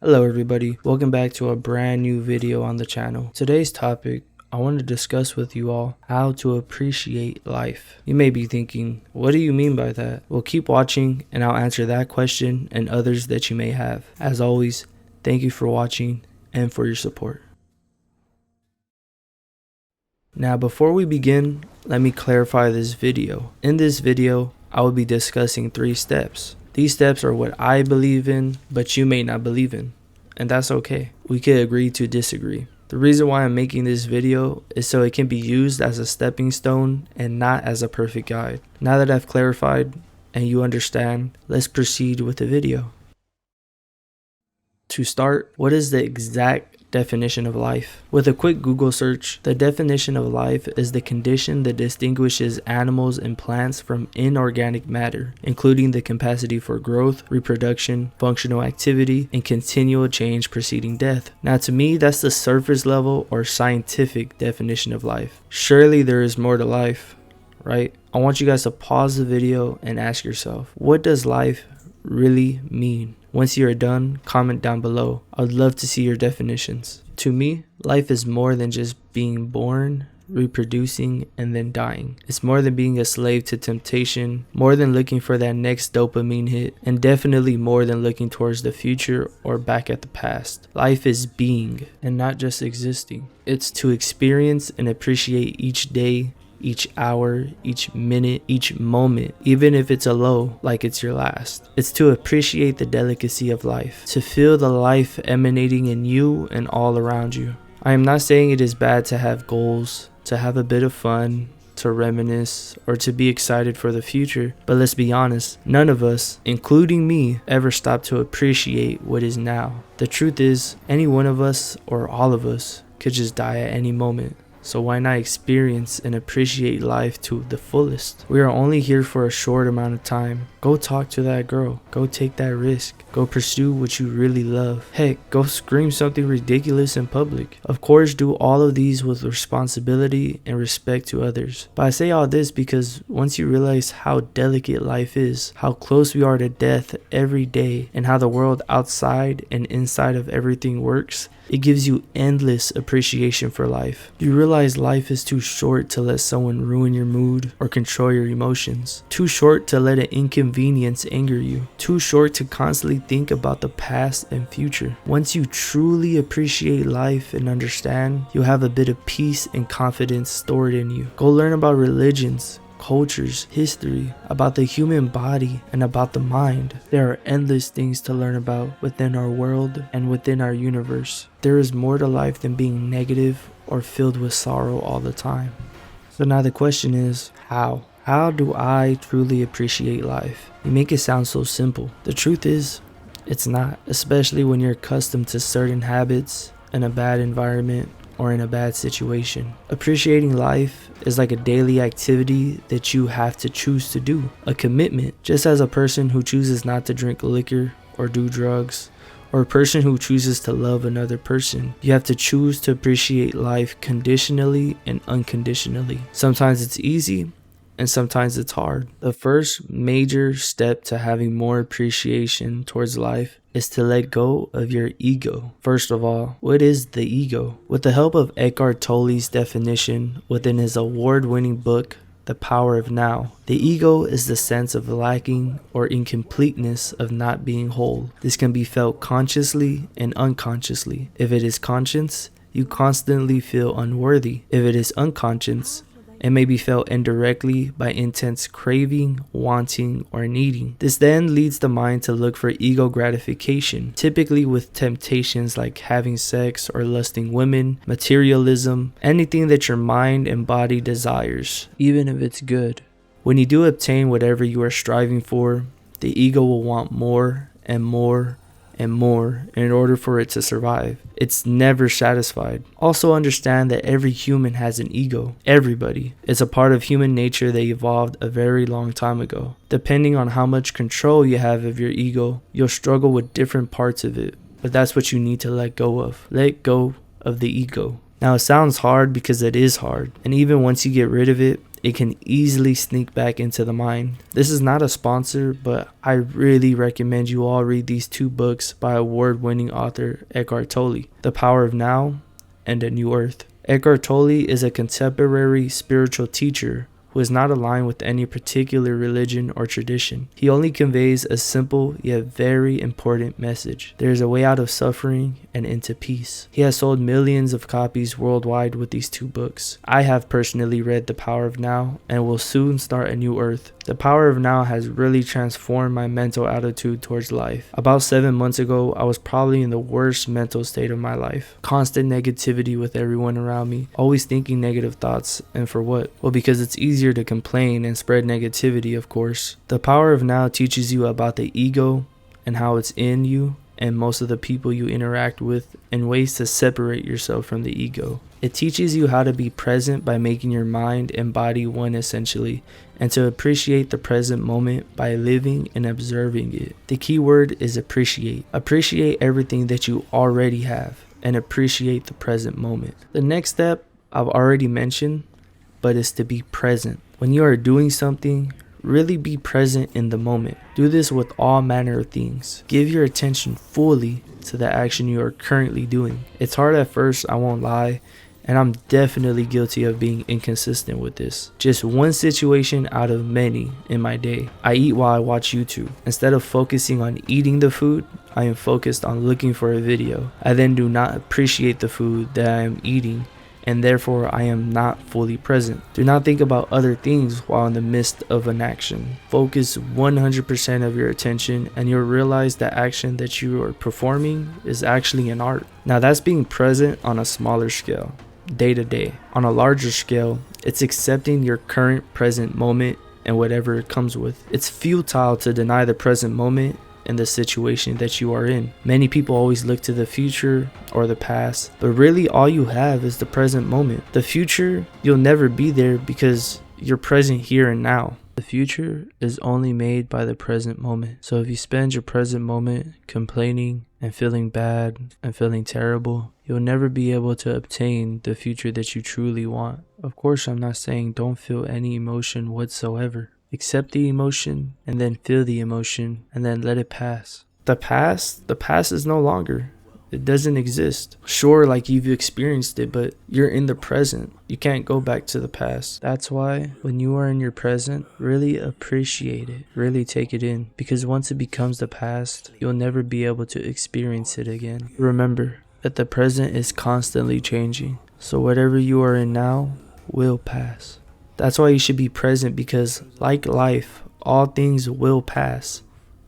Hello everybody, welcome back to a brand new video on the channel. Today's topic, I want to discuss with you all how to appreciate life. You may be thinking, what do you mean by that? Well, keep watching and I'll answer that question and others that you may have. As always, thank you for watching and for your support. Now before we begin, let me clarify this video. In this video, I will be discussing 3 steps. These steps are what I believe in, but you may not believe in. And that's okay. We could agree to disagree. The reason why I'm making this video is so it can be used as a stepping stone and not as a perfect guide. Now that I've clarified and you understand, let's proceed with the video. To start, what is the exact definition of life? With a quick Google search, the definition of life is the condition that distinguishes animals and plants from inorganic matter, including the capacity for growth, reproduction, functional activity, and continual change preceding death. Now to me, that's the surface level or scientific definition of life. Surely there is more to life, right? I want you guys to pause the video and ask yourself, what does life really mean? Once you are done, comment down below. I would love to see your definitions. To me, life is more than just being born, reproducing, and then dying. It's more than being a slave to temptation, more than looking for that next dopamine hit, and definitely more than looking towards the future or back at the past. Life is being and not just existing. It's to experience and appreciate each day, each hour, each minute, each moment, even if it's a low, like it's your last. It's to appreciate the delicacy of life, to feel the life emanating in you and all around you. I am not saying it is bad to have goals, to have a bit of fun, to reminisce, or to be excited for the future, but let's be honest, none of us, including me, ever stop to appreciate what is now. The truth is, any one of us or all of us could just die at any moment. So why not experience and appreciate life to the fullest? We are only here for a short amount of time. Go talk to that girl. Go take that risk. Go pursue what you really love. Heck, go scream something ridiculous in public. Of course, do all of these with responsibility and respect to others. But I say all this because once you realize how delicate life is, how close we are to death every day, and how the world outside and inside of everything works, it gives you endless appreciation for life. You realize life is too short to let someone ruin your mood or control your emotions. Too short to let an inconvenience anger you. Too short to constantly think about the past and future. Once you truly appreciate life and understand, you'll have a bit of peace and confidence stored in you. Go learn about religions, cultures, history, about the human body, and about the mind. There are endless things to learn about within our world and within our universe. There is more to life than being negative or filled with sorrow all the time. So now the question is, how? How do I truly appreciate life? You make it sound so simple. The truth is, it's not, especially when you're accustomed to certain habits in a bad environment or in a bad situation. Appreciating life is like a daily activity that you have to choose to do, a commitment. Just as a person who chooses not to drink liquor or do drugs, or a person who chooses to love another person, you have to choose to appreciate life conditionally and unconditionally. Sometimes it's easy and sometimes it's hard. The first major step to having more appreciation towards life is to let go of your ego. First of all, what is the ego? With the help of Eckhart Tolle's definition within his award-winning book, The Power of Now, the ego is the sense of lacking or incompleteness of not being whole. This can be felt consciously and unconsciously. If it is conscious, you constantly feel unworthy. If it is unconscious, it may be felt indirectly by intense craving, wanting, or needing. This then leads the mind to look for ego gratification, typically with temptations like having sex or lusting women, materialism, anything that your mind and body desires, even if it's good. When you do obtain whatever you are striving for, the ego will want more and more and more in order for it to survive. It's never satisfied. Also understand that every human has an ego. Everybody. It's a part of human nature that evolved a very long time ago. Depending on how much control you have of your ego, you'll struggle with different parts of it. But that's what you need to let go of. Let go of the ego. Now it sounds hard because it is hard, and even once you get rid of it, it can easily sneak back into the mind. This is not a sponsor, but I really recommend you all read these 2 books by award-winning author Eckhart Tolle, The Power of Now and A New Earth. Eckhart Tolle is a contemporary spiritual teacher who is not aligned with any particular religion or tradition. He only conveys a simple yet very important message. There is a way out of suffering and into peace. He has sold millions of copies worldwide with these 2 books. I have personally read The Power of Now and will soon start A New Earth. The Power of Now has really transformed my mental attitude towards life. About 7 months ago, I was probably in the worst mental state of my life. Constant negativity with everyone around me, always thinking negative thoughts, and for what? Well, because it's easier to complain and spread negativity, of course. The Power of Now teaches you about the ego and how it's in you and most of the people you interact with, and ways to separate yourself from the ego. It teaches you how to be present by making your mind and body one essentially, and to appreciate the present moment by living and observing it. The key word is appreciate. Appreciate everything that you already have and appreciate the present moment. The next step I've already mentioned, but it's to be present. When you are doing something, really be present in the moment. Do this with all manner of things. Give your attention fully to the action you are currently doing. It's hard at first, I won't lie, and I'm definitely guilty of being inconsistent with this. Just one situation out of many in my day. I eat while I watch YouTube. Instead of focusing on eating the food, I am focused on looking for a video. I then do not appreciate the food that I am eating, and therefore I am not fully present. Do not think about other things while in the midst of an action. Focus 100% of your attention and you'll realize the action that you are performing is actually an art. Now that's being present on a smaller scale, day to day. On a larger scale, it's accepting your current present moment and whatever it comes with. It's futile to deny the present moment and the situation that you are in. Many people always look to the future or the past, but really all you have is the present moment. The future, you'll never be there because you're present here and now. The future is only made by the present moment. So if you spend your present moment complaining and feeling bad and feeling terrible, you'll never be able to obtain the future that you truly want. Of course, I'm not saying don't feel any emotion whatsoever. Accept the emotion and then feel the emotion and then let it pass. The past is no longer. It doesn't exist. Sure, like you've experienced it, but you're in the present. You can't go back to the past. That's why when you are in your present, really appreciate it. Really take it in. Because once it becomes the past, you'll never be able to experience it again. Remember that the present is constantly changing. So whatever you are in now will pass. That's why you should be present, because like life, all things will pass,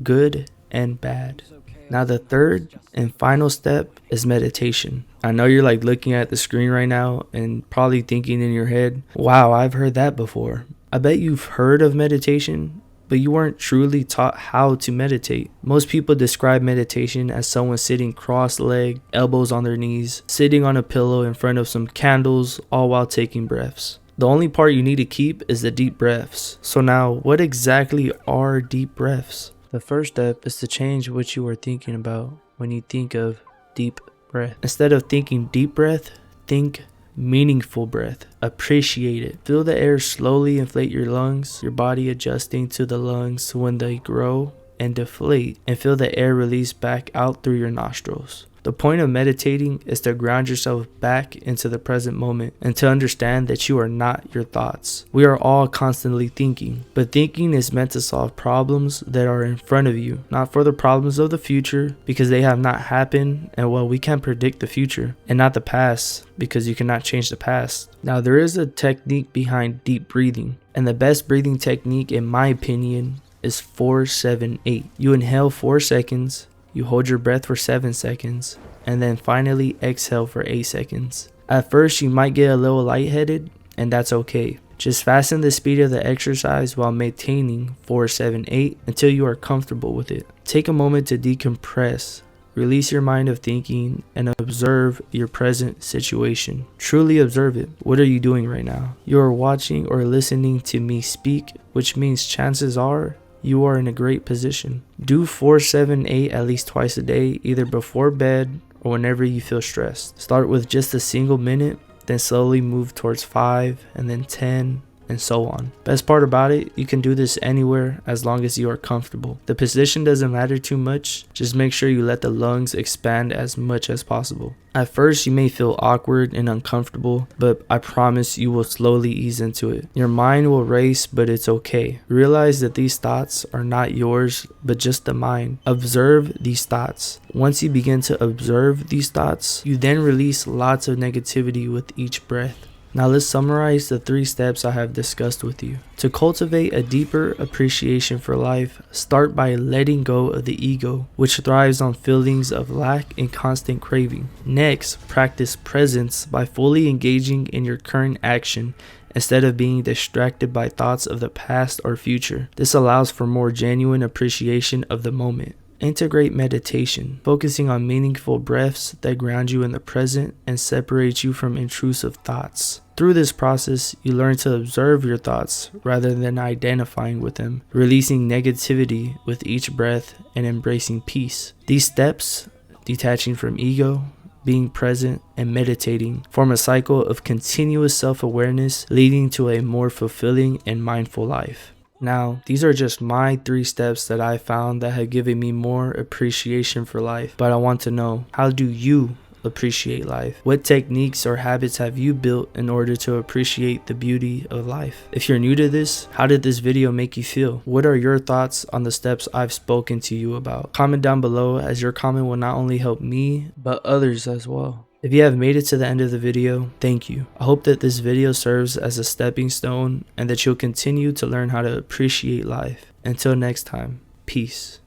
good and bad. Now the third and final step is meditation. I know you're like looking at the screen right now and probably thinking in your head, wow, I've heard that before. I bet you've heard of meditation, but you weren't truly taught how to meditate. Most people describe meditation as someone sitting cross-legged, elbows on their knees, sitting on a pillow in front of some candles, all while taking breaths. The only part you need to keep is the deep breaths. So now, what exactly are deep breaths? The first step is to change what you are thinking about when you think of deep breath. Instead of thinking deep breath, think meaningful breath. Appreciate it. Feel the air slowly inflate your lungs, your body adjusting to the lungs when they grow and deflate, and feel the air release back out through your nostrils. The point of meditating is to ground yourself back into the present moment and to understand that you are not your thoughts. We are all constantly thinking, but thinking is meant to solve problems that are in front of you, not for the problems of the future because they have not happened, and well, we can't predict the future, and not the past because you cannot change the past. Now there is a technique behind deep breathing, and the best breathing technique in my opinion is 4-7-8. You inhale 4 seconds, you hold your breath for 7 seconds, and then finally exhale for 8 seconds. At first, you might get a little lightheaded, and that's okay. Just fasten the speed of the exercise while maintaining 4-7-8 until you are comfortable with it. Take a moment to decompress, release your mind of thinking, and observe your present situation. Truly observe it. What are you doing right now? You are watching or listening to me speak, which means chances are you are in a great position. Do 4-7-8 at least twice a day, either before bed or whenever you feel stressed. Start with just a single minute, then slowly move towards 5 and then 10 and so on. Best part about it, you can do this anywhere as long as you are comfortable. The position doesn't matter too much, just make sure you let the lungs expand as much as possible. At first, you may feel awkward and uncomfortable, but I promise you will slowly ease into it. Your mind will race, but it's okay. Realize that these thoughts are not yours, but just the mind. Observe these thoughts. Once you begin to observe these thoughts, you then release lots of negativity with each breath. Now let's summarize the 3 steps I have discussed with you. To cultivate a deeper appreciation for life, start by letting go of the ego, which thrives on feelings of lack and constant craving. Next, practice presence by fully engaging in your current action instead of being distracted by thoughts of the past or future. This allows for more genuine appreciation of the moment. Integrate meditation, focusing on meaningful breaths that ground you in the present and separate you from intrusive thoughts. Through this process, you learn to observe your thoughts rather than identifying with them, releasing negativity with each breath and embracing peace. These steps, detaching from ego, being present, and meditating, form a cycle of continuous self-awareness leading to a more fulfilling and mindful life. Now, these are just my 3 steps that I found that have given me more appreciation for life, but I want to know, how do you appreciate life? What techniques or habits have you built in order to appreciate the beauty of life? If you're new to this, how did this video make you feel? What are your thoughts on the steps I've spoken to you about? Comment down below, as your comment will not only help me, but others as well. If you have made it to the end of the video, thank you. I hope that this video serves as a stepping stone and that you'll continue to learn how to appreciate life. Until next time, peace.